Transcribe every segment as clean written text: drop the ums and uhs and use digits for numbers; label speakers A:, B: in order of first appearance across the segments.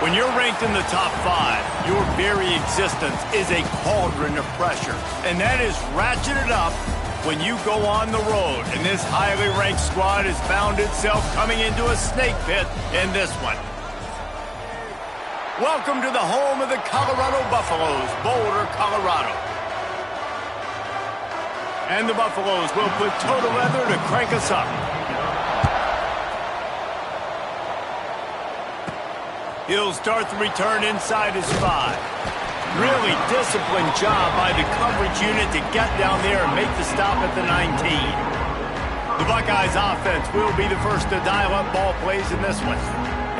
A: When you're ranked in the top 5, your very existence is a cauldron of pressure. And that is ratcheted up when you go on the road. And this highly ranked squad has found itself coming into a snake pit in this one. Welcome to the home of the Colorado Buffaloes, Boulder, Colorado. And the Buffaloes will put total leather to crank us up. He'll start the return inside his 5. Really disciplined job by the coverage unit to get down there and make the stop at the 19. The Buckeyes offense will be the first to dial up ball plays in this one.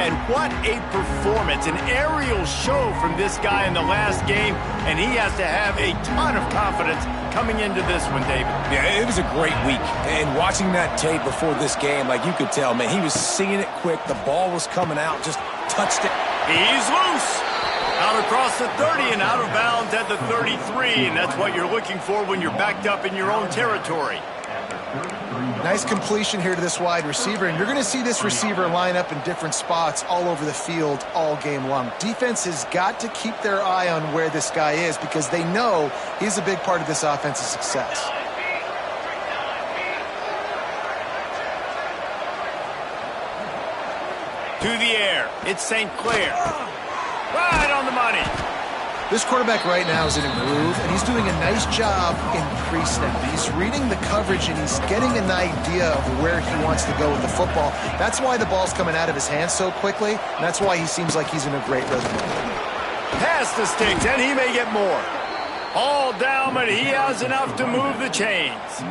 A: And what a performance, an aerial show from this guy in the last game, and he has to have a ton of confidence coming into this one, David.
B: Yeah, it was a great week, and watching that tape before this game, like you could tell, man, he was seeing it quick, the ball was coming out, just touched it.
A: He's loose. Out across the 30 and out of bounds at the 33, and that's what you're looking for when you're backed up in your own territory.
C: Nice completion here to this wide receiver, and you're going to see this receiver line up in different spots all over the field all game long. Defense has got to keep their eye on where this guy is because they know he's a big part of this offense's success.
A: To the air, it's St. Clair. Right on the money.
C: This quarterback right now is in a groove, and he's doing a nice job in pre-snap. He's reading the coverage, and he's getting an idea of where he wants to go with the football. That's why the ball's coming out of his hands so quickly, and that's why he seems like he's in a great rhythm.
A: Pass the sticks, and he may get more. All down, but he has enough to move the chains.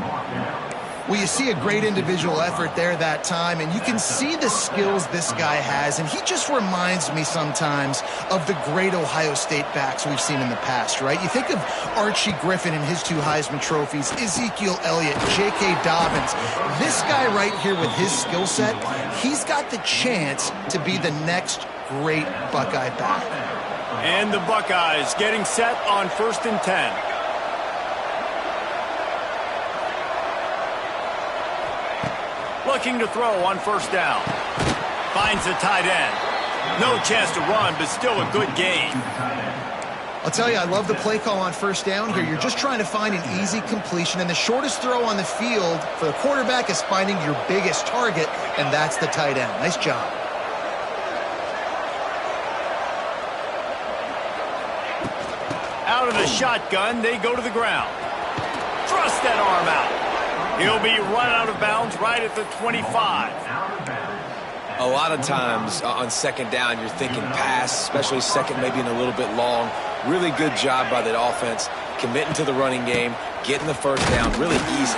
C: Well, you see a great individual effort there that time, and you can see the skills this guy has, and he just reminds me sometimes of the great Ohio State backs we've seen in the past, right? You think of Archie Griffin and his 2 Heisman trophies, Ezekiel Elliott, J.K. Dobbins. This guy right here with his skill set, he's got the chance to be the next great Buckeye back.
A: And the Buckeyes getting set on 1st and 10. Looking to throw on 1st down. Finds the tight end. No chance to run, but still a good gain.
C: I'll tell you, I love the play call on 1st down here. You're just trying to find an easy completion, and the shortest throw on the field for the quarterback is finding your biggest target, and that's the tight end. Nice job.
A: Out of the shotgun, they go to the ground. Thrust that arm out. He'll be run out of bounds right at the 25.
B: A lot of times on 2nd down, you're thinking pass, especially 2nd, maybe in a little bit long. Really good job by the offense, committing to the running game, getting the 1st down really easy.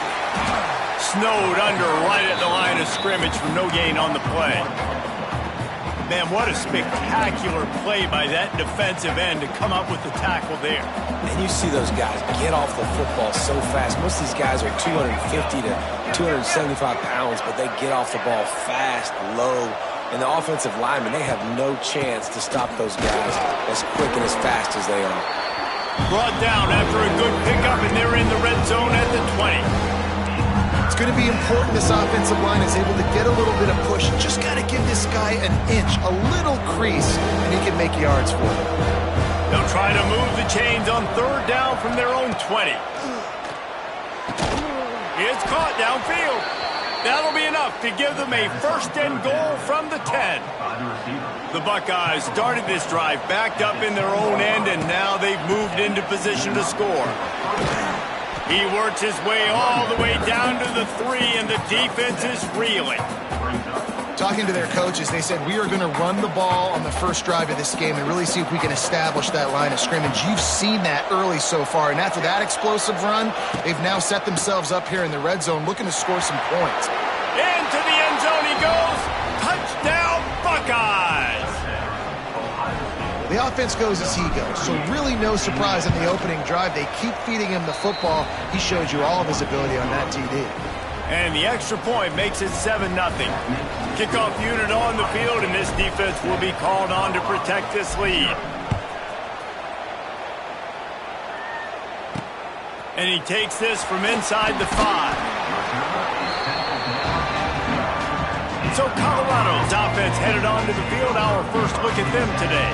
A: Snowed under right at the line of scrimmage for no gain on the play. Man, what a spectacular play by that defensive end to come up with the tackle there.
B: And you see those guys get off the football so fast. Most of these guys are 250 to 275 pounds, but they get off the ball fast, low. And the offensive linemen, they have no chance to stop those guys as quick and as fast as they are.
A: Brought down after a good pickup, and they're in the red zone at the 20.
C: It's going to be important this offensive line is able to get a little bit of push. Just got to give this guy an inch, a little crease, and he can make yards for it.
A: They'll try to move the chains on 3rd down from their own 20. It's caught downfield. That'll be enough to give them a 1st and goal from the 10. The Buckeyes started this drive backed up in their own end, and now they've moved into position to score. He works his way all the way down to the 3, and the defense is reeling.
C: Talking to their coaches, they said, we are going to run the ball on the 1st drive of this game and really see if we can establish that line of scrimmage. You've seen that early so far, and after that explosive run, they've now set themselves up here in the red zone looking to score some points.
A: Into the end zone he goes. Touchdown, Buckeyes!
C: The offense goes as he goes, so really no surprise in the opening drive. They keep feeding him the football. He showed you all of his ability on that TD.
A: And the extra point makes it 7-0. Kickoff unit on the field, and this defense will be called on to protect this lead. And he takes this from inside the 5. So Colorado's offense headed onto the field. Our first look at them today.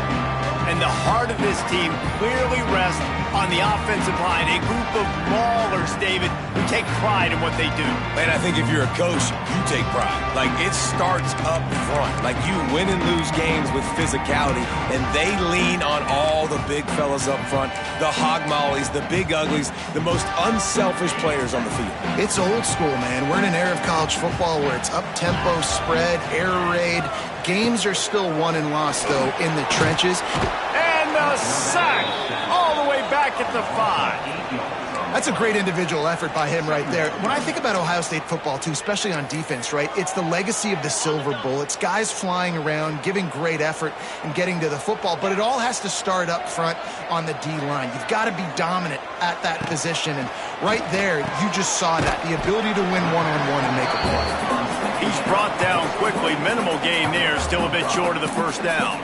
A: And the heart of this team clearly rests on the offensive line. A group of maulers, David, who take pride in what they do.
B: Man, I think if you're a coach, you take pride. Like, it starts up front. Like, you win and lose games with physicality, and they lean on all the big fellas up front, the hog mollies, the big uglies, the most unselfish players on the field.
C: It's old school, man. We're in an era of college football where it's up-tempo, spread, air raid. Games are still won and lost, though, in the trenches.
A: And the sack all the way back at the 5.
C: That's a great individual effort by him right there. When I think about Ohio State football, too, especially on defense, right, it's the legacy of the Silver Bullets, guys flying around, giving great effort and getting to the football, but it all has to start up front on the D-line. You've got to be dominant at that position, and right there, you just saw that, the ability to win one-on-one and make a play.
A: He's brought down quickly. Minimal gain there, still a bit short of the first down.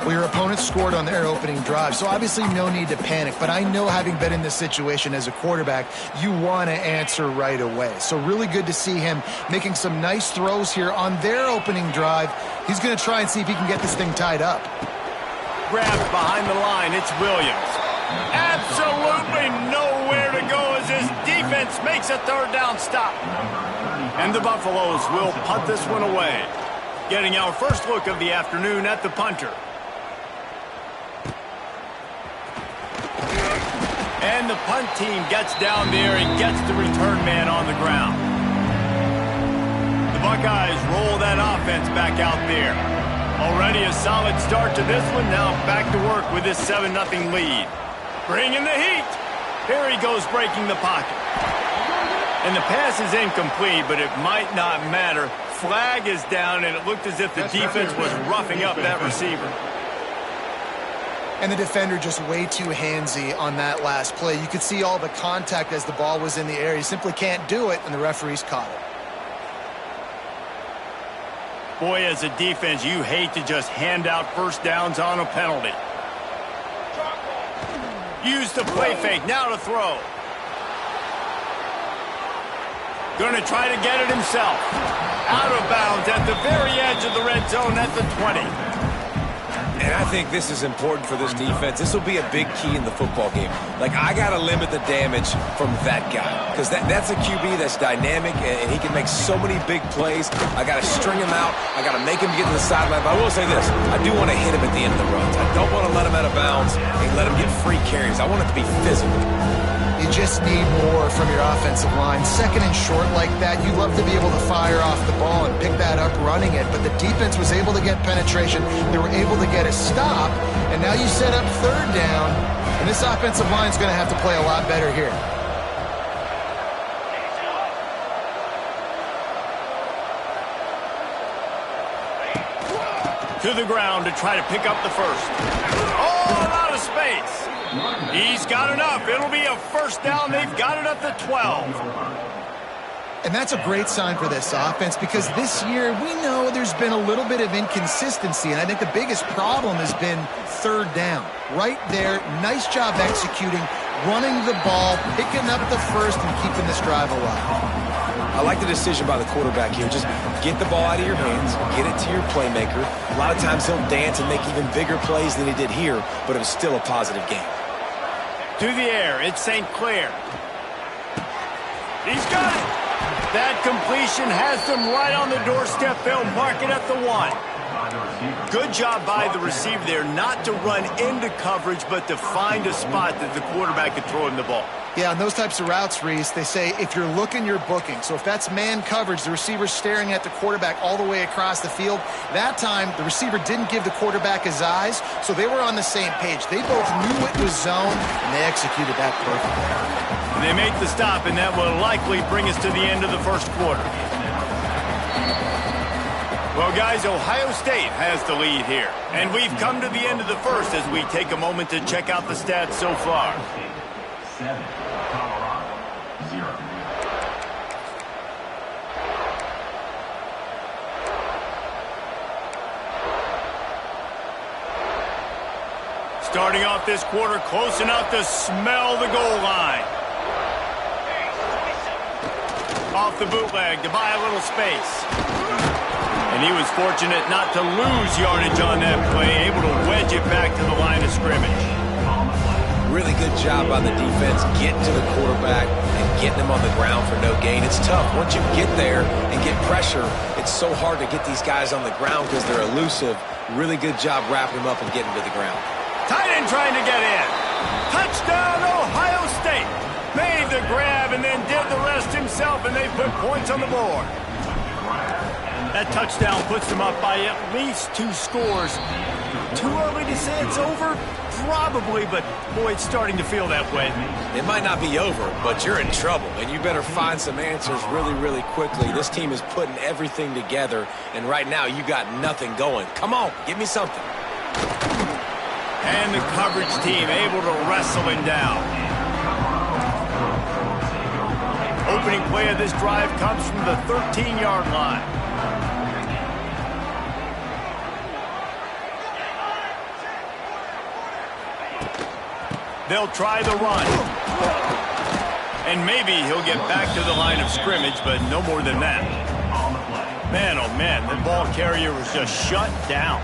C: Well, your opponent scored on their opening drive, so obviously no need to panic. But I know, having been in this situation as a quarterback, you want to answer right away. So really good to see him making some nice throws here on their opening drive. He's going to try and see if he can get this thing tied up.
A: Grabbed behind the line, it's Williams. Absolutely nowhere to go as his defense makes a third down stop. And the Buffaloes will punt this one away. Getting our first look of the afternoon at the punter. And the punt team gets down there and gets the return man on the ground. The Buckeyes roll that offense back out there. Already a solid start to this one. Now back to work with this 7-0 lead. Bringing the heat. Here he goes, breaking the pocket. And the pass is incomplete, but it might not matter. Flag is down, and it looked as if the defense was roughing up that receiver.
C: And the defender just way too handsy on that last play. You could see all the contact as the ball was in the air. He simply can't do it, and the referees caught it.
A: Boy, as a defense, you hate to just hand out first downs on a penalty. Use the play fake, now to throw. Going to try to get it himself. Out of bounds at the very edge of the red zone at the 20.
B: And I think this is important for this defense. This will be a big key in the football game. Like, I got to limit the damage from that guy. Because that's a QB that's dynamic, and he can make so many big plays. I got to string him out. I got to make him get to the sideline. But I will say this. I do want to hit him at the end of the runs. I don't want to let him out of bounds and let him get free carries. I want it to be physical.
C: You just need more from your offensive line. Second and short like that, you love to be able to fire off the ball and pick that up running it. But the defense was able to get penetration. They were able to get a stop. And now you set up third down. And this offensive line is going to have to play a lot better here.
A: To the ground to try to pick up the first. Oh, out of space. He's got enough. It'll be a first down. They've got it at the 12.
C: And that's a great sign for this offense, because this year we know there's been a little bit of inconsistency, and I think the biggest problem has been third down. Right there, nice job executing, running the ball, picking up the first, and keeping this drive alive.
B: I like the decision by the quarterback here. Just get the ball out of your hands, get it to your playmaker. A lot of times he'll dance and make even bigger plays than he did here, but it was still a positive game.
A: To the air, it's St. Clair. He's got it. That completion has them right on the doorstep. They'll mark it at the 1. Good job by the receiver there not to run into coverage, but to find a spot that the quarterback could throw him the ball.
C: Yeah, on those types of routes, Reese, they say if you're looking, you're booking. So if that's man coverage, the receiver's staring at the quarterback all the way across the field. That time, the receiver didn't give the quarterback his eyes, so they were on the same page. They both knew it was zone, and they executed that perfectly.
A: And they make the stop, and that will likely bring us to the end of the first quarter. Well, guys, Ohio State has the lead here. And we've come to the end of the first as we take a moment to check out the stats so far.
D: 7, Colorado, 0.
A: Starting off this quarter close enough to smell the goal line. Off the bootleg to buy a little space. And he was fortunate not to lose yardage on that play, able to wedge it back to the line of scrimmage.
B: Really good job by the defense getting to the quarterback and getting him on the ground for no gain. It's tough. Once you get there and get pressure, it's so hard to get these guys on the ground because they're elusive. Really good job wrapping him up and getting to the ground.
A: Tight end trying to get in. Touchdown, Ohio State. Made the grab and then did the rest himself, and they put points on the board. That touchdown puts them up by at least 2 scores. Too early to say it's over? Probably, but boy, it's starting to feel that way.
B: It might not be over, but you're in trouble, and you better find some answers really, really quickly. This team is putting everything together, and right now you got nothing going. Come on, give me something.
A: And the coverage team able to wrestle him down. Opening play of this drive comes from the 13-yard line. They'll try the run. And maybe he'll get back to the line of scrimmage, but no more than that. Man, oh man, the ball carrier was just shut down.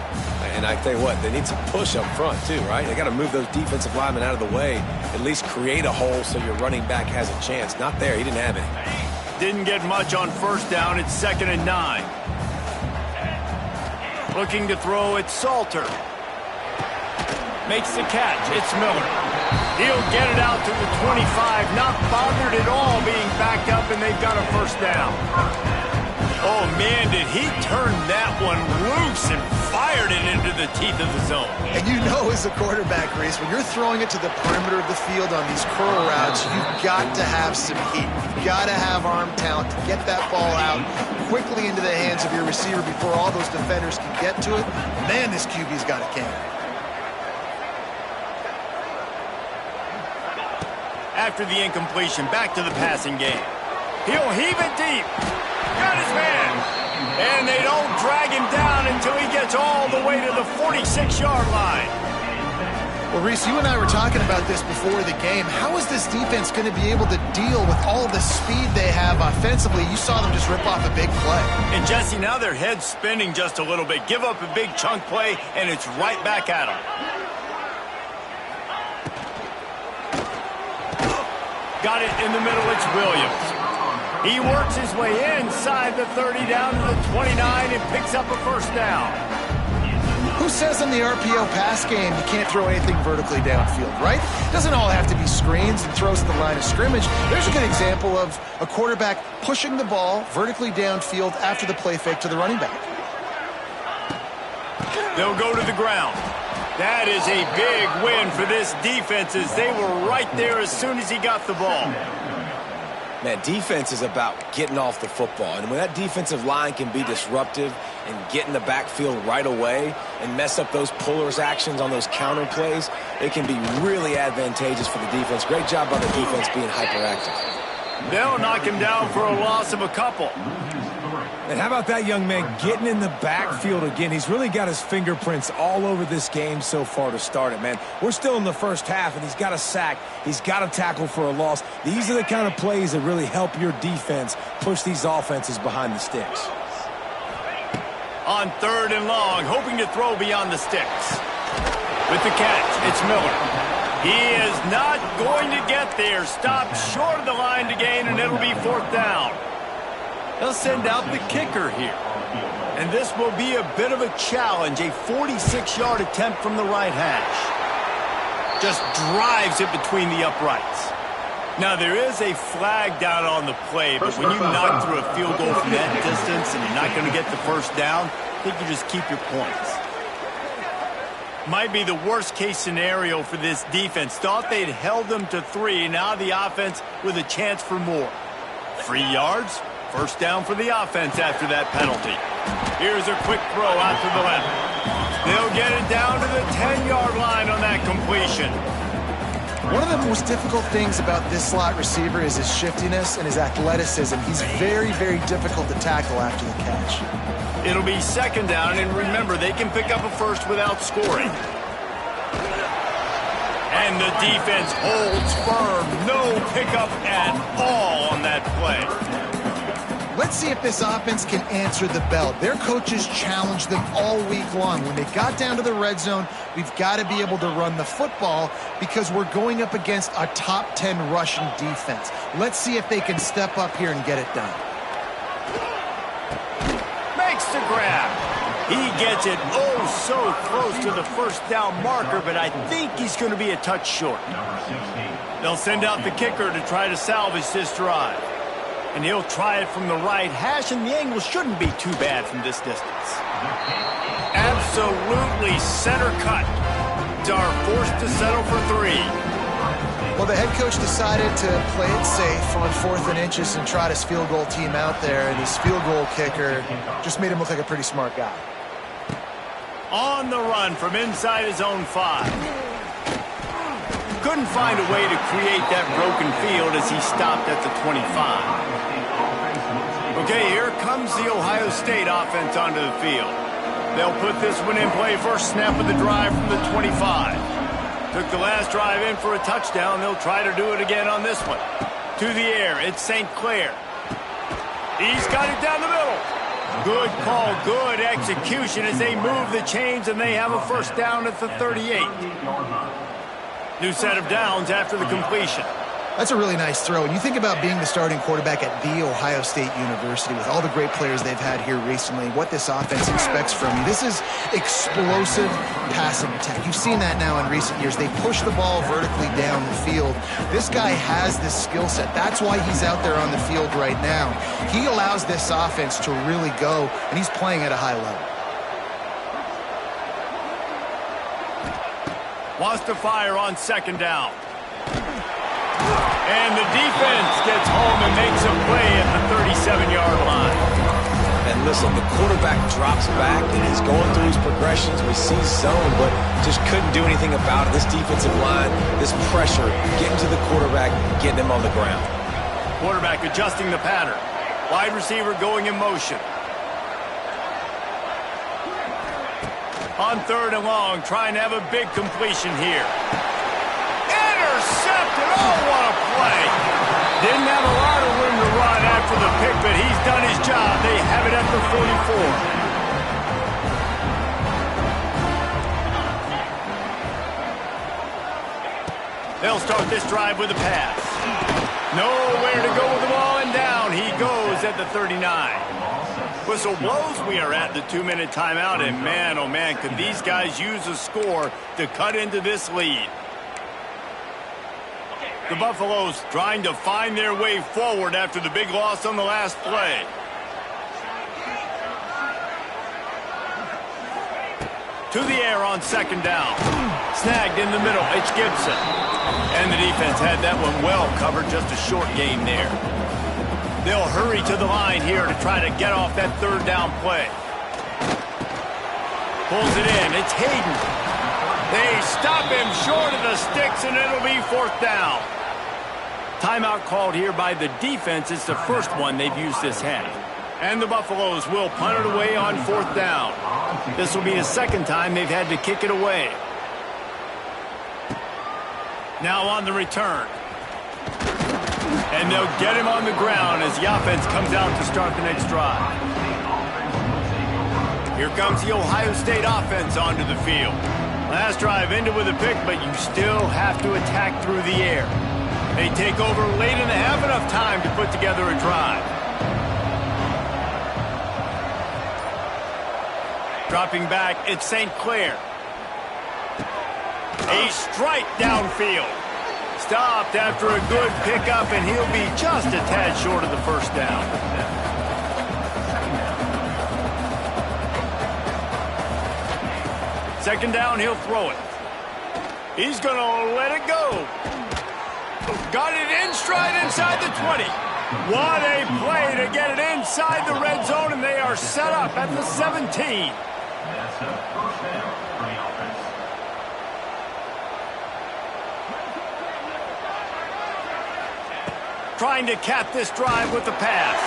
B: And I tell you what, they need some push up front too, right? They got to move those defensive linemen out of the way, at least create a hole so your running back has a chance. Not there, he didn't have any.
A: Didn't get much on first down. It's 2nd and 9. Looking to throw, it's Salter. Makes the catch, it's Miller. He'll get it out to the 25, not bothered at all being backed up, and they've got a first down. Oh, man, did he turn that one loose and fired it into the teeth of the zone.
C: And you know as a quarterback, Reese, when you're throwing it to the perimeter of the field on these curl routes, you've got to have some heat. You've got to have arm talent to get that ball out quickly into the hands of your receiver before all those defenders can get to it. Man, this QB's got a cannon.
A: After the incompletion, back to the passing game. He'll heave it deep. Got his man. And they don't drag him down until he gets all the way to the 46-yard line.
C: Well, Reese, you and I were talking about this before the game. How is this defense going to be able to deal with all the speed they have offensively? You saw them just rip off a big play.
A: And, Jesse, now their head's spinning just a little bit. Give up a big chunk play, and it's right back at them. Got it in the middle, it's Williams. He works his way inside the 30 down to the 29 and picks up a first down.
C: Who says in the RPO pass game you can't throw anything vertically downfield, right? It doesn't all have to be screens and throws to the line of scrimmage. There's a good example of a quarterback pushing the ball vertically downfield after the play fake to the running back.
A: They'll go to the ground. That is a big win for this defense as they were right there as soon as he got the ball.
B: Man, defense is about getting off the football. And when that defensive line can be disruptive and get in the backfield right away and mess up those pullers actions on those counter plays, it can be really advantageous for the defense. Great job by the defense being hyperactive.
A: They'll knock him down for a loss of a couple.
E: And how about that young man getting in the backfield again? He's really got his fingerprints all over this game so far to start it, man. We're still in the first half, and he's got a sack. He's got a tackle for a loss. These are the kind of plays that really help your defense push these offenses behind the sticks.
A: On 3rd and long, hoping to throw beyond the sticks. With the catch, it's Miller. He is not going to get there. Stopped short of the line to gain, and it'll be 4th down. They'll send out the kicker here. And this will be a bit of a challenge, a 46-yard attempt from the right hash. Just drives it between the uprights. Now, there is a flag down on the play, but when you knock through a field goal from that distance and you're not going to get the first down, I think you just keep your points. Might be the worst-case scenario for this defense. Thought they'd held them to 3. Now the offense with a chance for more. 3 yards. First down for the offense after that penalty. Here's a quick throw out to the left. They'll get it down to the 10-yard line on that completion.
C: One of the most difficult things about this slot receiver is his shiftiness and his athleticism. He's very, very difficult to tackle after the catch.
A: It'll be 2nd down, and remember, they can pick up a first without scoring. And the defense holds firm. No pickup at all on that play.
C: let's see if this offense can answer the bell. Their coaches challenged them all week long. When they got down to the red zone, we've got to be able to run the football because we're going up against a top 10 rushing defense. Let's see if they can step up here and get it done.
A: Makes the grab. He gets it so close to the first down marker, but I think he's going to be a touch short. They'll send out the kicker to try to salvage this drive. And he'll try it from the right hash, and the angle shouldn't be too bad from this distance. Absolutely center cut. Are forced to settle for 3.
C: Well, the head coach decided to play it safe on 4th and inches and trot his field goal team out there, and his field goal kicker just made him look like a pretty smart guy.
A: On the run from inside his own 5. Couldn't find a way to create that broken field as he stopped at the 25. Okay, here comes the Ohio State offense onto the field. They'll put this one in play first snap of the drive from the 25. Took the last drive in for a touchdown. They'll try to do it again on this one. To the air, it's St. Clair. He's got it down the middle. Good call, good execution as they move the chains, and they have a first down at the 38. New set of downs after the completion.
C: That's a really nice throw. And you think about being the starting quarterback at The Ohio State University with all the great players they've had here recently, what this offense expects from you. This is explosive passing attack. You've seen that now in recent years. They push the ball vertically down the field. This guy has this skill set. That's why he's out there on the field right now. He allows this offense to really go, and he's playing at a high level.
A: Wants to fire on second down. And the defense gets home and makes a play at the 37-yard line.
B: And listen, the quarterback drops back, and he's going through his progressions. We see zone, but just couldn't do anything about it. This defensive line, this pressure, getting to the quarterback, getting him on the ground.
A: Quarterback adjusting the pattern. Wide receiver going in motion. On 3rd and long, trying to have a big completion here. Intercepted! Oh, what a play! Didn't have a lot of room to run after the pick, but he's done his job. They have it at the 44. They'll start this drive with a pass. Nowhere to go with the ball, and down he goes at the 39. Whistle blows. We are at the 2-minute timeout, and man, oh man, could these guys use a score to cut into this lead. The Buffaloes trying to find their way forward after the big loss on the last play. To the air on second down. Snagged in the middle. It's Gibson. And the defense had that one well covered. Just a short game there. They'll hurry to the line here to try to get off that 3rd down play. Pulls it in. It's Hayden. They stop him short of the sticks, and it'll be 4th down. Timeout called here by the defense. It's the first one they've used this half. And the Buffaloes will punt it away on 4th down. This will be the second time they've had to kick it away. Now on the return. And they'll get him on the ground as the offense comes out to start the next drive. Here comes the Ohio State offense onto the field. Last drive ended with a pick, but you still have to attack through the air. They take over late and they have enough time to put together a drive. Dropping back, it's St. Clair. A strike downfield. Stopped after a good pickup, and he'll be just a tad short of the first down. Second down, he'll throw it. He's going to let it go. Got it in stride inside the 20. What a play to get it inside the red zone, and they are set up at the 17.
D: That's a first down for the offense.
A: Trying to cap this drive with the pass.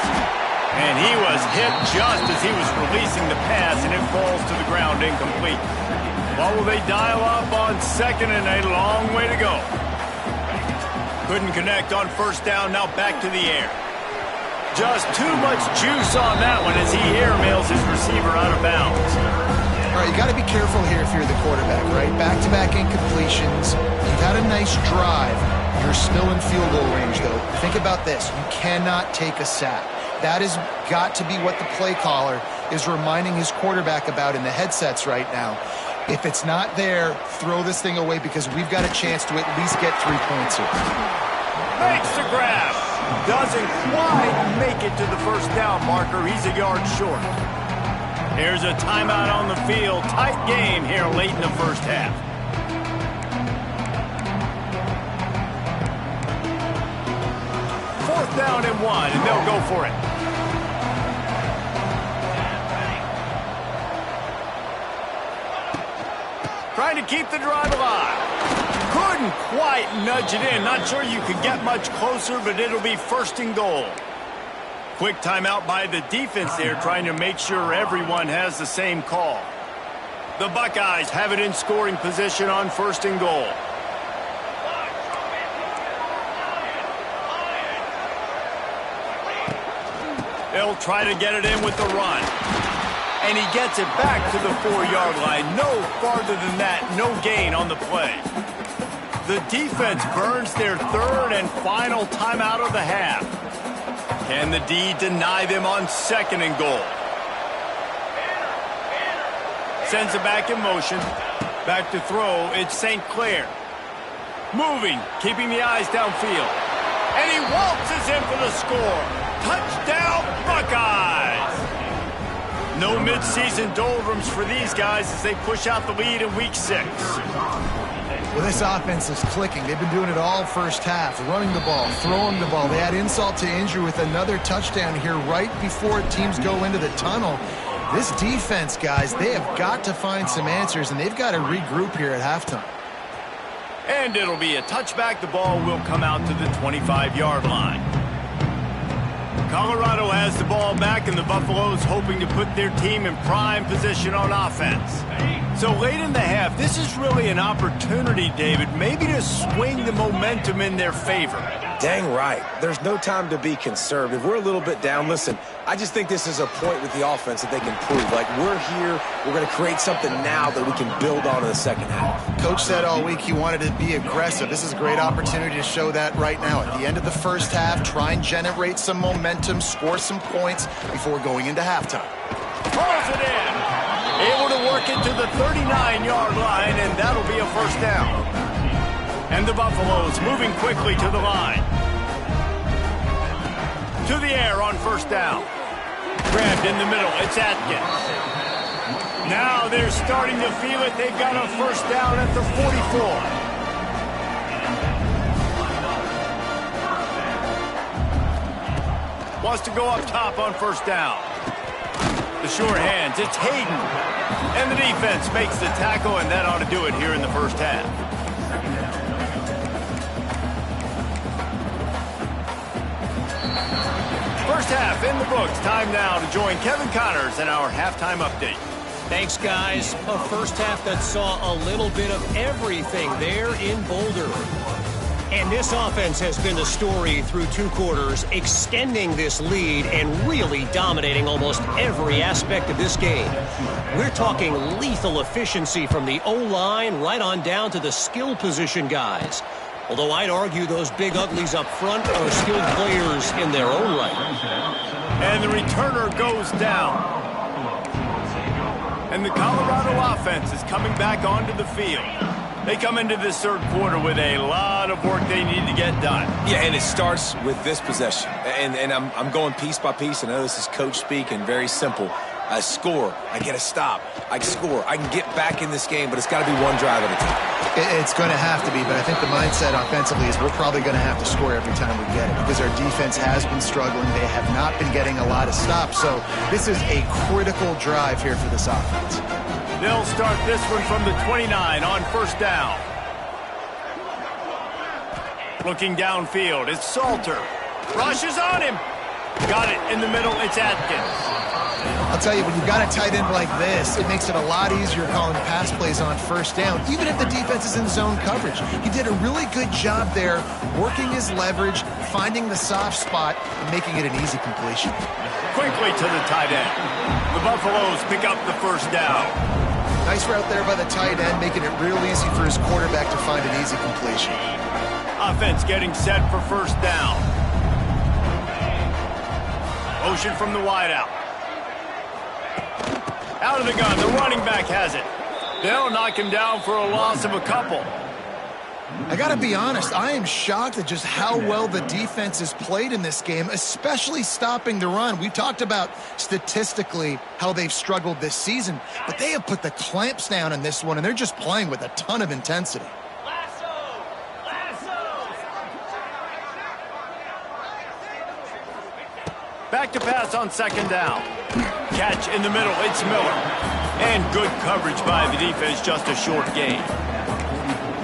A: And he was hit just as he was releasing the pass, and it falls to the ground incomplete. What will they dial up on 2nd and a long way to go? Couldn't connect on 1st down, now back to the air. Just too much juice on that one as he airmails his receiver out of bounds.
C: All right, you got to be careful here if you're the quarterback, right? Back-to-back incompletions. You've had a nice drive. You're still in field goal range, though. Think about this. You cannot take a sack. That has got to be what the play caller is reminding his quarterback about in the headsets right now. If it's not there, throw this thing away because we've got a chance to at least get 3 points here.
A: Makes the grab. Doesn't quite make it to the first down marker. He's a yard short. Here's a timeout on the field. Tight game here late in the first half. Fourth down and 1, and they'll go for it. Trying to keep the drive alive. Couldn't quite nudge it in. Not sure you could get much closer, but it'll be first and goal. Quick timeout by the defense there, trying to make sure everyone has the same call. The Buckeyes have it in scoring position on first and goal. They'll try to get it in with the run. And he gets it back to the 4-yard line. No farther than that, no gain on the play. The defense burns their third and final timeout of the half. Can the D deny them on second and goal? Sends it back in motion. Back to throw, it's St. Clair. Moving, keeping the eyes downfield. And he waltzes in for the score. Touchdown, Buckeyes! No midseason doldrums for these guys as they push out the lead in Week 6.
C: Well, this offense is clicking. They've been doing it all first half, running the ball, throwing the ball. They add insult to injury with another touchdown here right before teams go into the tunnel. This defense, guys, they have got to find some answers, and they've got to regroup here at halftime.
A: And it'll be a touchback. The ball will come out to the 25-yard line. Colorado has the ball back, and the Buffaloes hoping to put their team in prime position on offense. So late in the half, this is really an opportunity, David, maybe to swing the momentum in their favor.
B: Dang right. There's no time to be conservative. We're a little bit down. Listen, I just think this is a point with the offense that they can prove. Like, we're here, we're going to create something now that we can build on in the second half.
C: Coach said all week he wanted to be aggressive. This is a great opportunity to show that right now. At the end of the first half, try and generate some momentum, score some points before going into halftime.
A: Throws it in. Able to work it to the 39-yard line, and that'll be a first down. And the Buffaloes moving quickly to the line. To the air on first down. Grabbed in the middle. It's Atkins. Now they're starting to feel it. They've got a first down at the 44. Wants to go up top on first down. The sure hands. It's Hayden. And the defense makes the tackle, and that ought to do it here in the first half. First half in the books. Time now to join Kevin Connors in our halftime update.
F: Thanks, guys. A first half that saw a little bit of everything there in Boulder. And this offense has been the story through 2 quarters, extending this lead and really dominating almost every aspect of this game. We're talking lethal efficiency from the O-line right on down to the skill position guys. Although I'd argue those big uglies up front are skilled players in their own right.
A: And the returner goes down. And the Colorado offense is coming back onto the field. They come into this third quarter with a lot of work they need to get done.
B: Yeah, and it starts with this possession. And I'm going piece by piece. I know this is coach speak and very simple. I score. I get a stop. I score. I can get back in this game, but it's got to be one drive at a time.
C: It's going to have to be, but I think the mindset offensively is we're probably going to have to score every time we get it because our defense has been struggling. They have not been getting a lot of stops. So this is a critical drive here for this offense.
A: They'll start this one from the 29 on first down. Looking downfield, it's Salter. Rushes on him. Got it in the middle, it's Atkins.
C: I'll tell you, when you've got a tight end like this, it makes it a lot easier calling pass plays on first down, even if the defense is in zone coverage. He did a really good job there, working his leverage, finding the soft spot, and making it an easy completion.
A: Quickly to the tight end. The Buffaloes pick up the first down.
C: Nice route there by the tight end, making it real easy for his quarterback to find an easy completion.
A: Offense getting set for first down. Motion from the wideout. Out of the gun, the running back has it. They'll knock him down for a loss of a couple.
C: I gotta be honest, I am shocked at just how well the defense has played in this game, especially stopping the run. We talked about statistically how they've struggled this season, but they have put the clamps down in this one, and they're just playing with a ton of intensity.
A: Back to pass on second down. Catch in the middle, it's Miller. And good coverage by the defense, just a short gain.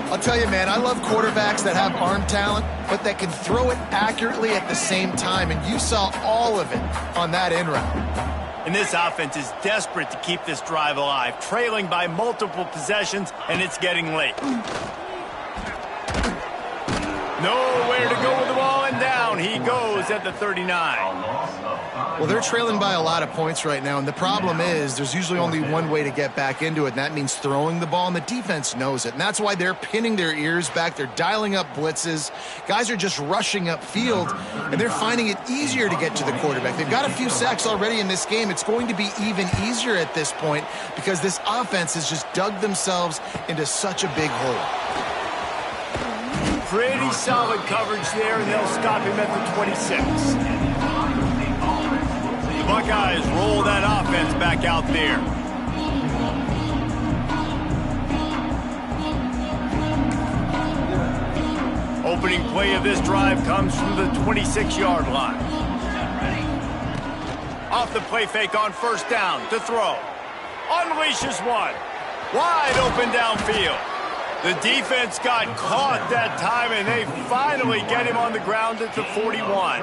C: I'll tell you, man, I love quarterbacks that have arm talent, but that can throw it accurately at the same time, and you saw all of it on that in route.
A: And this offense is desperate to keep this drive alive, trailing by multiple possessions, and it's getting late. Nowhere to go with the ball, and down he goes at the 39.
C: Well, they're trailing by a lot of points right now, and the problem is there's usually only one way to get back into it, and that means throwing the ball, and the defense knows it. And that's why they're pinning their ears back. They're dialing up blitzes. Guys are just rushing upfield, and they're finding it easier to get to the quarterback. They've got a few sacks already in this game. It's going to be even easier at this point because this offense has just dug themselves into such a big hole.
A: Pretty solid coverage there, and they'll stop him at the 26. The Buckeyes roll that offense back out there. Opening play of this drive comes from the 26-yard line. Off the play fake on first down to throw. Unleashes one. Wide open downfield. The defense got caught that time, and they finally get him on the ground at the 41.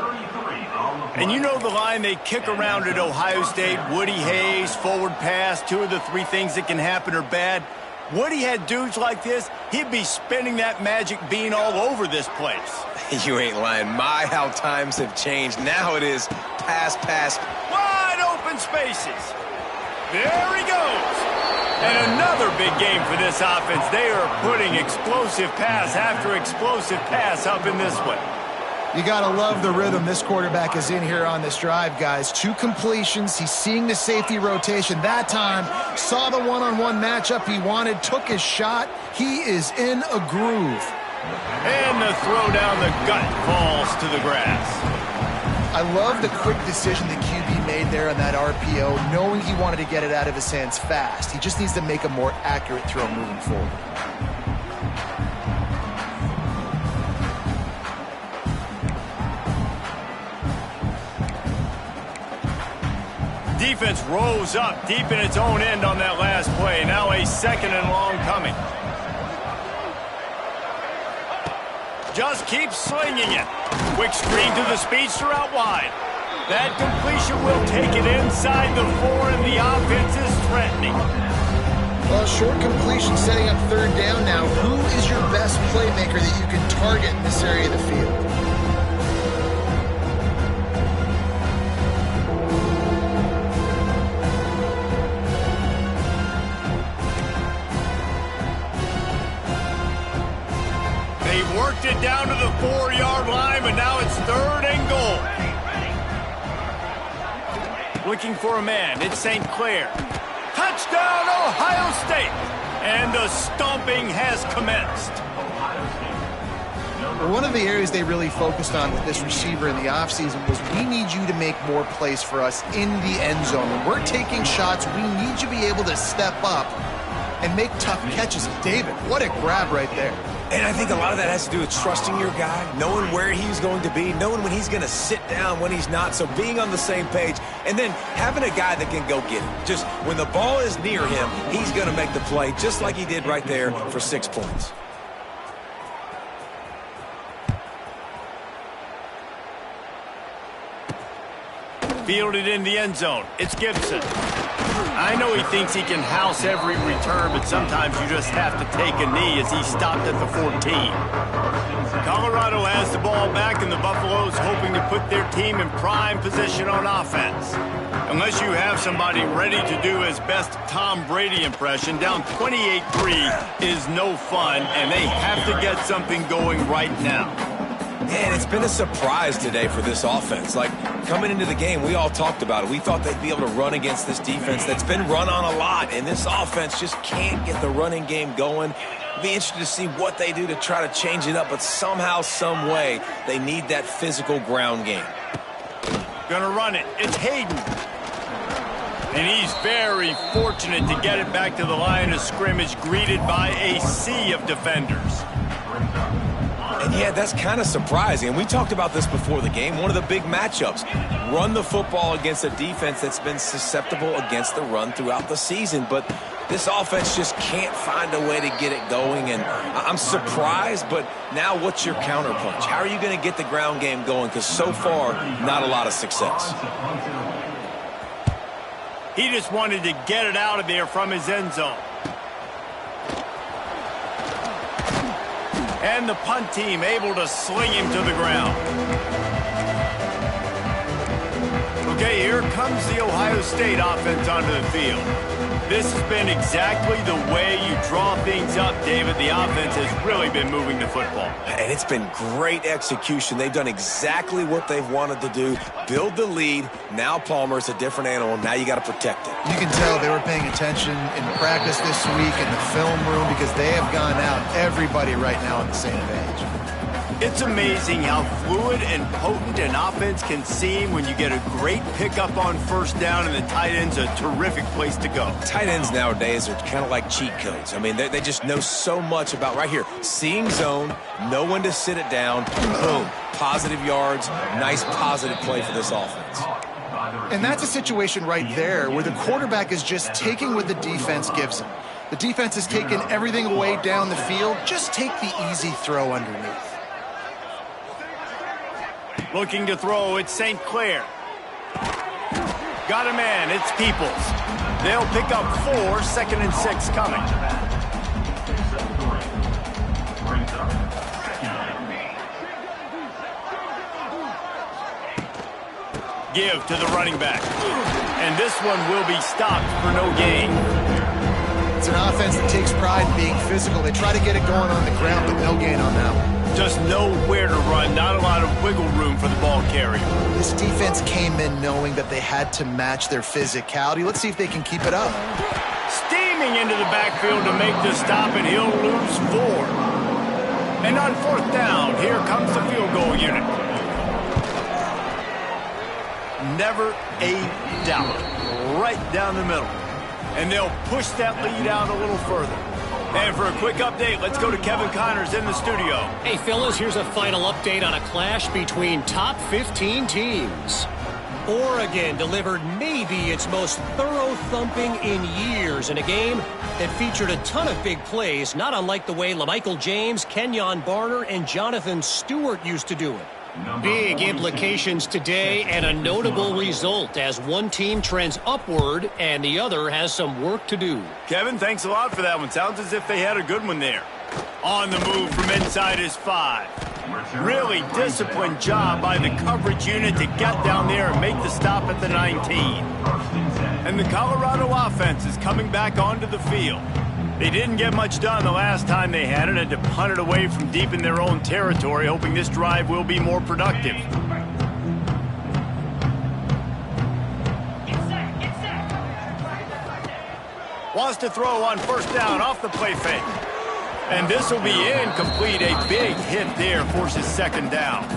A: And you know the line they kick around at Ohio State, Woody Hayes, forward pass, 2 of the 3 things that can happen are bad. Woody had dudes like this, he'd be spinning that magic bean all over this place.
B: You ain't lying. My, how times have changed. Now it is pass, pass.
A: Wide open spaces. There he goes. And another big game for this offense. They are putting explosive pass after explosive pass up in this one.
C: You got to love the rhythm this quarterback is in here on this drive, guys. 2 completions. He's seeing the safety rotation that time. Saw the one-on-one matchup he wanted. Took his shot. He is in a groove.
A: And the throw down the gut falls to the grass.
C: I love the quick decision the QB made there on that RPO, knowing he wanted to get it out of his hands fast. He just needs to make a more accurate throw moving forward.
A: Defense rose up deep in its own end on that last play. Now a second and long coming. Just keeps slinging it. Quick screen to the speedster out wide. That completion will take it inside the 4, and the offense is threatening.
C: Well, short completion setting up third down now. Who is your best playmaker that you can target in this area of the field?
A: They've worked it down to the 4-yard line, but now it's 3rd and goal. Looking for a man, it's St. Clair. Touchdown, Ohio State! And the stomping has commenced.
C: Well, one of the areas they really focused on with this receiver in the offseason was we need you to make more plays for us in the end zone. When we're taking shots, we need you to be able to step up and make tough catches. David, what a grab right there.
E: And I think a lot of that has to do with trusting your guy, knowing where he's going to be, knowing when he's going to sit down, when he's not. So being on the same page, and then having a guy that can go get it. Just when the ball is near him, he's going to make the play, just like he did right there for 6 points.
A: Fielded in the end zone. It's Gibson. I know he thinks he can house every return, but sometimes you just have to take a knee as he stopped at the 14. Colorado has the ball back, and the Buffaloes hoping to put their team in prime position on offense. Unless you have somebody ready to do his best Tom Brady impression, down 28-3 is no fun, and they have to get something going right now.
B: And it's been a surprise today for this offense. Like, coming into the game, we all talked about it. We thought they'd be able to run against this defense that's been run on a lot, and this offense just can't get the running game going. It'll be interesting to see what they do to try to change it up, but somehow, some way, they need that physical ground game.
A: Gonna run it. It's Hayden. And he's very fortunate to get it back to the line of scrimmage, greeted by a sea of defenders.
B: And yeah, that's kind of surprising. And we talked about this before the game. One of the big matchups. Run the football against a defense that's been susceptible against the run throughout the season. But this offense just can't find a way to get it going. And I'm surprised, but now what's your counterpunch? How are you going to get the ground game going? Because so far, not a lot of success.
A: He just wanted to get it out of there from his end zone. And the punt team able to sling him to the ground. Okay, here comes the Ohio State offense onto the field. This has been exactly the way you draw things up, David. The offense has really been moving the football.
B: And it's been great execution. They've done exactly what they've wanted to do. Build the lead. Now Palmer's a different animal. Now you got to protect it.
C: You can tell they were paying attention in practice this week in the film room because they have gone out, everybody right now on the same page.
A: It's amazing how fluid and potent an offense can seem when you get a great pickup on first down, and the tight end's a terrific place to go.
B: Tight ends nowadays are kind of like cheat codes. I mean, they just know so much about right here. Seeing zone, know when to sit it down, boom, positive yards, nice positive play for this offense.
C: And that's a situation right there where the quarterback is just taking what the defense gives him. The defense has taken everything away down the field. Just take the easy throw underneath.
A: Looking to throw, it's St. Clair. Got a man, it's Peoples. They'll pick up 4, 2nd and 6 coming. Give to the running back. And this one will be stopped for no gain.
C: It's an offense that takes pride in being physical. They try to get it going on the ground, but no gain on that one.
A: Just nowhere to run, not a lot of wiggle room for the ball carrier.
C: This defense came in knowing that they had to match their physicality. Let's see if they can keep it up.
A: Steaming into the backfield to make the stop, and he'll lose 4. And on 4th down, here comes the field goal unit. Never a doubt. Right down the middle. And they'll push that lead out a little further. And for a quick update, let's go to Kevin Connors in the studio.
F: Hey, fellas, here's a final update on a clash between top 15 teams. Oregon delivered maybe its most thorough thumping in years in a game that featured a ton of big plays, not unlike the way LaMichael James, Kenyon Barner, and Jonathan Stewart used to do it. Big implications today and a notable result as one team trends upward and the other has some work to do.
A: Kevin, thanks a lot for that one. Sounds as if they had a good one there. On the move from inside his 5. Really disciplined job by the coverage unit to get down there and make the stop at the 19. And the Colorado offense is coming back onto the field. They didn't get much done the last time they had it, and to punt it away from deep in their own territory, hoping this drive will be more productive. Wants to throw on 1st down off the play fake. And this will be incomplete. A big hit there forces 2nd down.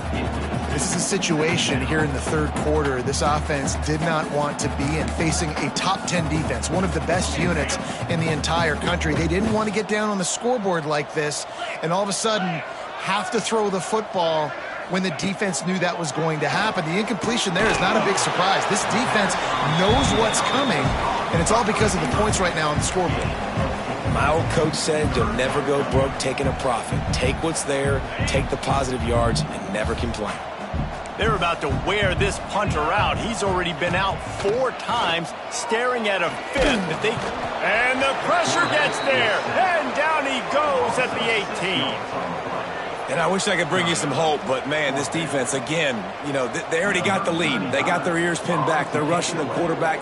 C: This is a situation here in the 3rd quarter this offense did not want to be in, facing a top 10 defense, one of the best units in the entire country. They didn't want to get down on the scoreboard like this, and all of a sudden have to throw the football when the defense knew that was going to happen. The incompletion there is not a big surprise. This defense knows what's coming, and it's all because of the points right now on the scoreboard.
B: My old coach said, you'll never go broke taking a profit. Take what's there, take the positive yards, and never complain.
A: They're about to wear this punter out. He's already been out 4 times, staring at a 5th. And the pressure gets there, and down he goes at the 18.
E: And I wish I could bring you some hope, but, man, this defense, again, you know, they already got the lead. They got their ears pinned back. They're rushing the quarterback.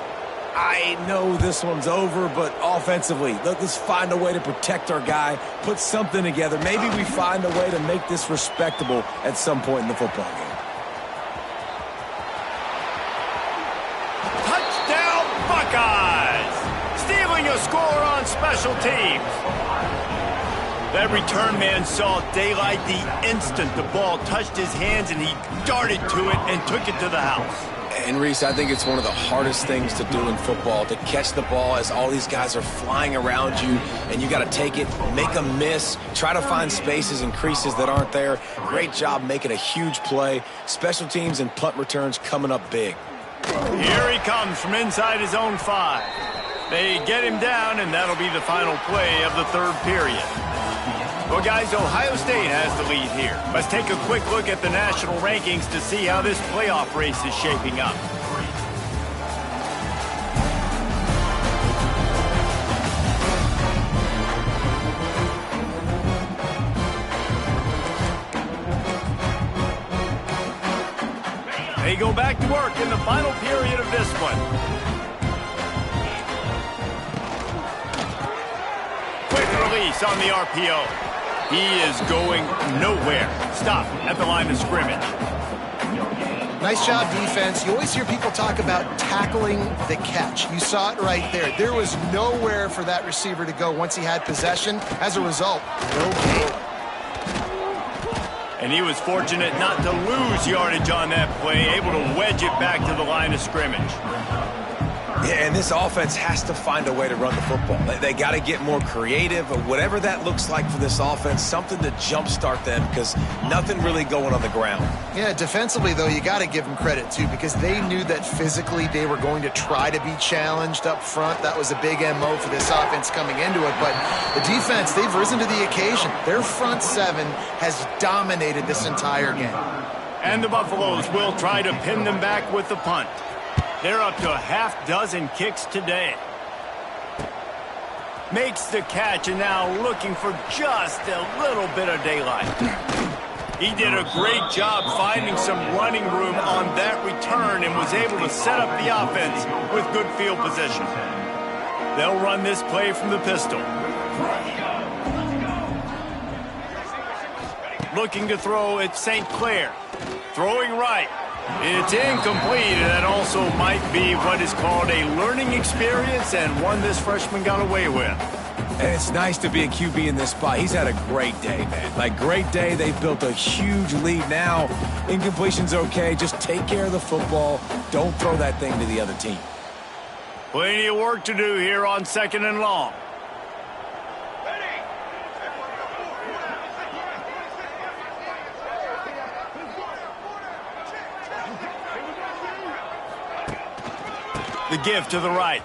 E: I know this one's over, but offensively, let's find a way to protect our guy, put something together. Maybe we find a way to make this respectable at some point in the football game.
A: Touchdown, Buckeyes! Stealing a score on special teams. That return man saw daylight the instant the ball touched his hands, and he darted to it and took it to the house.
B: And, Reese, I think it's one of the hardest things to do in football, to catch the ball as all these guys are flying around you, and you got to take it, make a miss, try to find spaces and creases that aren't there. Great job making a huge play. Special teams and punt returns coming up big.
A: Here he comes from inside his own 5. They get him down, and that'll be the final play of the 3rd period. Well, guys, Ohio State has the lead here. Let's take a quick look at the national rankings to see how this playoff race is shaping up. They go back to work in the final period of this one. Quick release on the RPO. He is going nowhere. Stop at the line of scrimmage.
C: Nice job, defense. You always hear people talk about tackling the catch. You saw it right there. There was nowhere for that receiver to go once he had possession. As a result, no gain.
A: And he was fortunate not to lose yardage on that play, able to wedge it back to the line of scrimmage.
E: Yeah, and this offense has to find a way to run the football. They got to get more creative, or whatever that looks like for this offense, something to jumpstart them, because nothing really going on the ground.
C: Yeah, defensively, though, you got to give them credit, too, because they knew that physically they were going to try to be challenged up front. That was a big MO for this offense coming into it. But the defense, they've risen to the occasion. Their front 7 has dominated this entire game.
A: And the Buffaloes will try to pin them back with the punt. They're up to a half-dozen kicks today. Makes the catch, and now looking for just a little bit of daylight. He did a great job finding some running room on that return and was able to set up the offense with good field position. They'll run this play from the pistol. Looking to throw at St. Clair. Throwing right. It's incomplete, and that also might be what is called a learning experience, and one this freshman got away with.
E: And it's nice to be a QB in this spot. He's had a great day, man. Like, great day. They've built a huge lead now. Incompletion's okay. Just take care of the football. Don't throw that thing to the other team.
A: Plenty of work to do here on 2nd and long. The give to the right.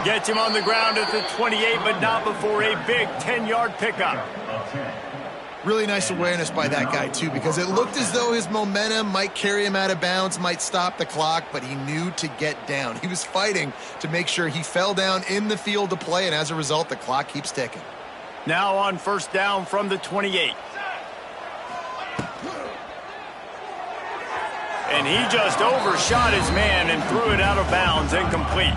A: Gets him on the ground at the 28, but not before a big 10-yard pickup.
C: Really nice awareness by that guy, too, because it looked as though his momentum might carry him out of bounds, might stop the clock, but he knew to get down. He was fighting to make sure he fell down in the field to play, and as a result, the clock keeps ticking.
A: Now on 1st down from the 28. And he just overshot his man and threw it out of bounds, incomplete.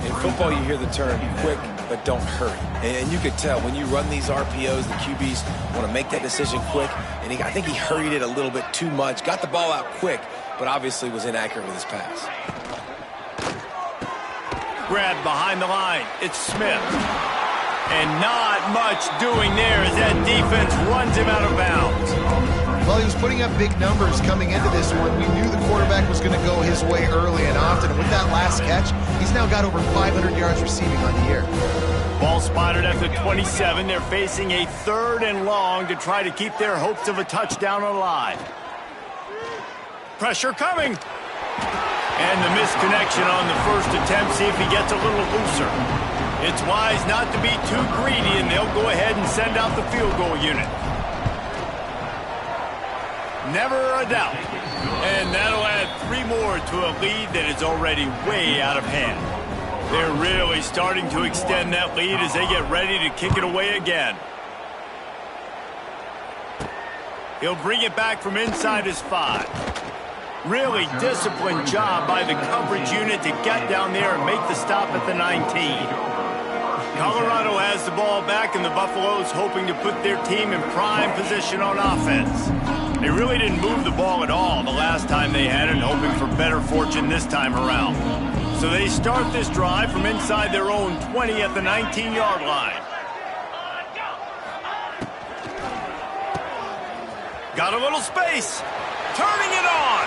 B: In football, you hear the term quick, but don't hurry. And you could tell when you run these RPOs, the QBs want to make that decision quick. And I think he hurried it a little bit too much. Got the ball out quick, but obviously was inaccurate with his pass.
A: Grabbed behind the line. It's Smith. And not much doing there as that defense runs him out of bounds.
C: Well, he was putting up big numbers coming into this one. We knew the quarterback was going to go his way early and often. And with that last catch, he's now got over 500 yards receiving on the year.
A: Ball spotted at the 27. They're facing a 3rd and long to try to keep their hopes of a touchdown alive. Pressure coming. And the misconnection on the first attempt. See if he gets a little looser. It's wise not to be too greedy, and they'll go ahead and send out the field goal unit. Never a doubt. And that'll add 3 more to a lead that is already way out of hand. They're really starting to extend that lead as they get ready to kick it away again. He'll bring it back from inside his 5. Really disciplined job by the coverage unit to get down there and make the stop at the 19. Colorado has the ball back, and the Buffaloes hoping to put their team in prime position on offense. They really didn't move the ball at all the last time they had it, hoping for better fortune this time around. So they start this drive from inside their own 20 at the 19-yard line. Got a little space. Turning it on.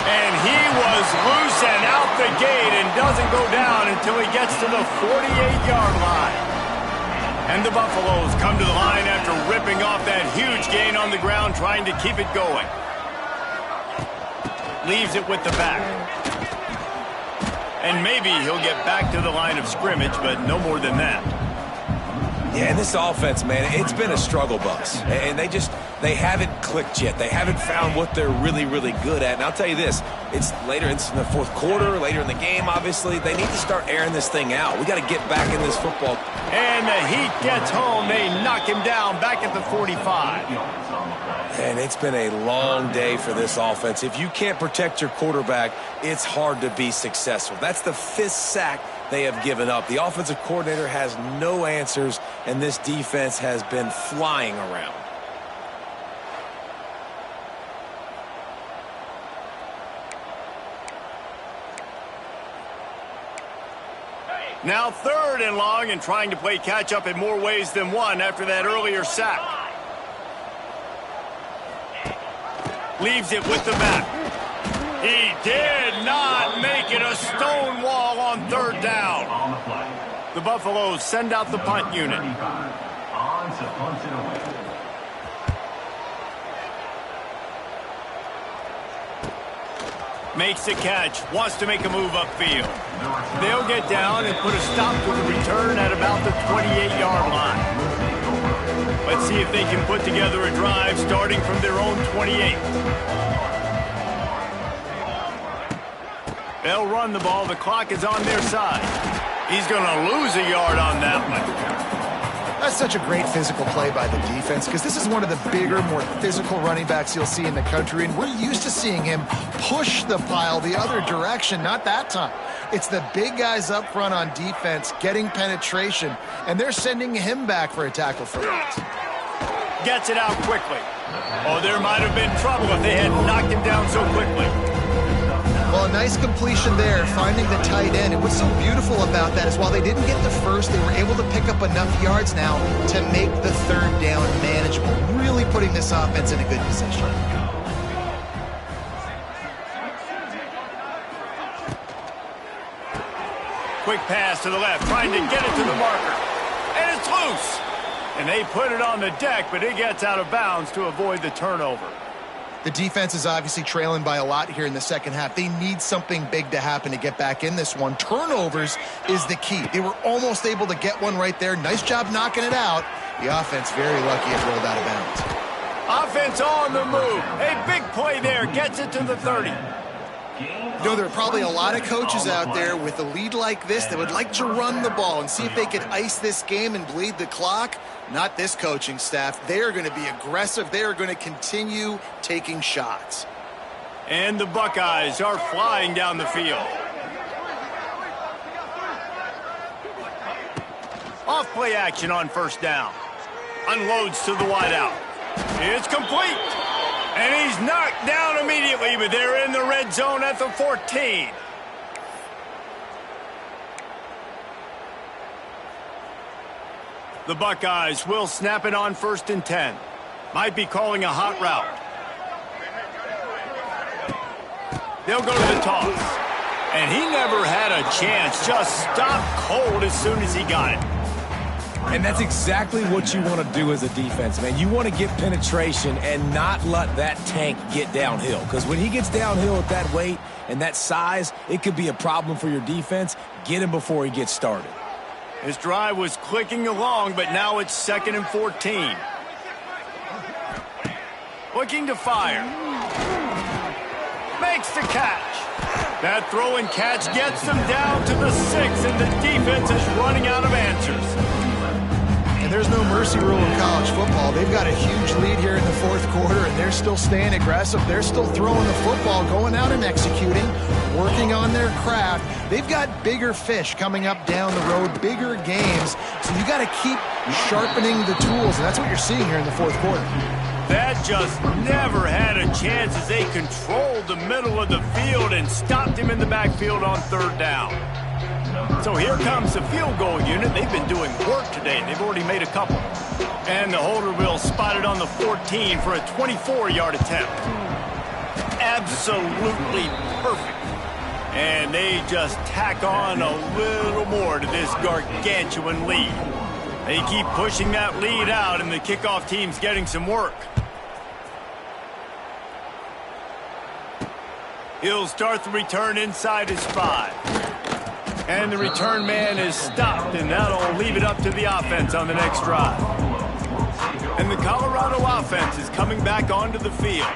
A: And he was loose and out the gate and doesn't go down until he gets to the 48-yard line. And the Buffaloes come to the line after ripping off that huge gain on the ground, trying to keep it going. Leaves it with the back. And maybe he'll get back to the line of scrimmage, but no more than that.
E: Yeah, and this offense, man, it's been a struggle bus. And they haven't clicked yet. They haven't found what they're really, really good at. And I'll tell you this, it's in the fourth quarter, later in the game, obviously. They need to start airing this thing out. We got to get back in this football.
A: And the Heat gets home. They knock him down back at the 45.
E: And it's been a long day for this offense. If you can't protect your quarterback, it's hard to be successful. That's the 5th sack they have given up. The offensive coordinator has no answers, and this defense has been flying around.
A: Now 3rd and long, and trying to play catch-up in more ways than one after that earlier sack. Leaves it with the back. He did not make it a stone wall on 3rd down. The Buffaloes send out the punt unit. Makes the catch, wants to make a move upfield. They'll get down and put a stop to the return at about the 28-yard line. Let's see if they can put together a drive starting from their own 28. They'll run the ball. The clock is on their side. He's going to lose a yard on that one.
C: That's such a great physical play by the defense, because this is one of the bigger, more physical running backs you'll see in the country, and we're used to seeing him push the pile the other direction. Not that time. It's the big guys up front on defense getting penetration, and they're sending him back for a tackle for loss.
A: Gets it out quickly. Oh, there might have been trouble if they had knocked him down so quickly.
C: Well, a nice completion there, finding the tight end. And what's so beautiful about that is while they didn't get the first, they were able to pick up enough yards now to make the 3rd down manageable, really putting this offense in a good position.
A: Quick pass to the left, trying to get it to the marker. And it's loose. And they put it on the deck, but it gets out of bounds to avoid the turnover.
C: The defense is obviously trailing by a lot here in the second half. They need something big to happen to get back in this one. Turnovers is the key. They were almost able to get one right there. Nice job knocking it out. The offense very lucky it rolled out of bounds.
A: Offense on the move. A big play there. Gets it to the 30.
C: You know, there are probably a lot of coaches out there with a lead like this that would like to run the ball and see if they could ice this game and bleed the clock. Not this coaching staff. They are going to be aggressive. They are going to continue taking shots.
A: And the Buckeyes are flying down the field. Off play action on 1st down. Unloads to the wideout. It's complete. And he's knocked down immediately, but they're in the red zone at the 14. The Buckeyes will snap it on 1st and 10. Might be calling a hot route. They'll go to the toss. And he never had a chance. Just stopped cold as soon as he got it.
E: And that's exactly what you want to do as a defense, man. You want to get penetration and not let that tank get downhill. Because when he gets downhill at that weight and that size, it could be a problem for your defense. Get him before he gets started.
A: His drive was clicking along, but now it's 2nd and 14. Looking to fire. Makes the catch. That throw and catch gets them down to the 6, and the defense is running out of answers.
C: And there's no mercy rule in college football. They've got a huge lead here in the fourth quarter, and they're still staying aggressive. They're still throwing the football, going out and executing, working on their craft. They've got bigger fish coming up down the road, bigger games. So you got to keep sharpening the tools, and that's what you're seeing here in the fourth quarter.
A: That just never had a chance as they controlled the middle of the field and stopped him in the backfield on third down. So here comes the field goal unit. They've been doing work today. They've already made a couple. And the holder will spot it on the 14 for a 24-yard attempt. Absolutely perfect. And they just tack on a little more to this gargantuan lead. They keep pushing that lead out, and the kickoff team's getting some work. He'll start the return inside his 5. And the return man is stopped, and that'll leave it up to the offense on the next drive. And the Colorado offense is coming back onto the field.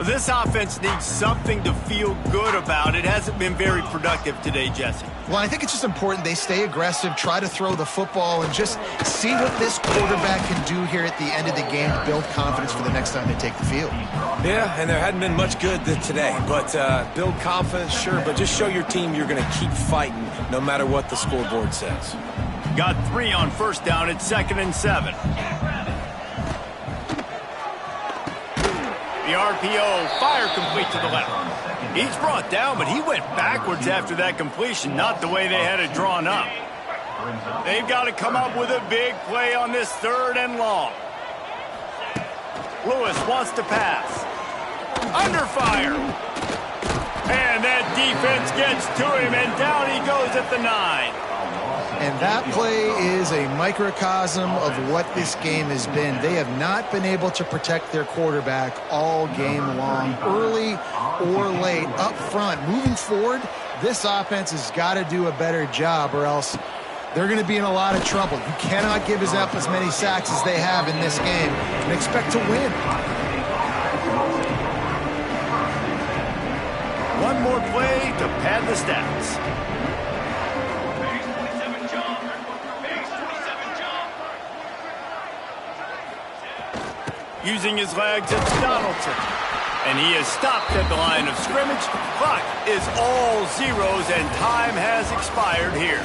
A: This offense needs something to feel good about. It hasn't been very productive today, Jesse.
C: Well, I think it's just important they stay aggressive, try to throw the football, and just see what this quarterback can do here at the end of the game to build confidence for the next time they take the field.
E: Yeah, and there hadn't been much good today. But build confidence, sure, but just show your team you're going to keep fighting no matter what the scoreboard says.
A: Got 3 on first down at 2nd and 7. The RPO, fire complete to the left. He's brought down, but he went backwards after that completion, not the way they had it drawn up. They've got to come up with a big play on this 3rd and long. Lewis wants to pass. Under fire. And that defense gets to him, and down he goes at the 9.
C: And that play is a microcosm of what this game has been. They have not been able to protect their quarterback all game long, early or late, up front. Moving forward, this offense has got to do a better job, or else they're going to be in a lot of trouble. You cannot give up as many sacks as they have in this game and expect to win.
A: One more play to pad the stats. Using his legs, it's Donaldson. And he is stopped at the line of scrimmage. Clock is all zeros, and time has expired here.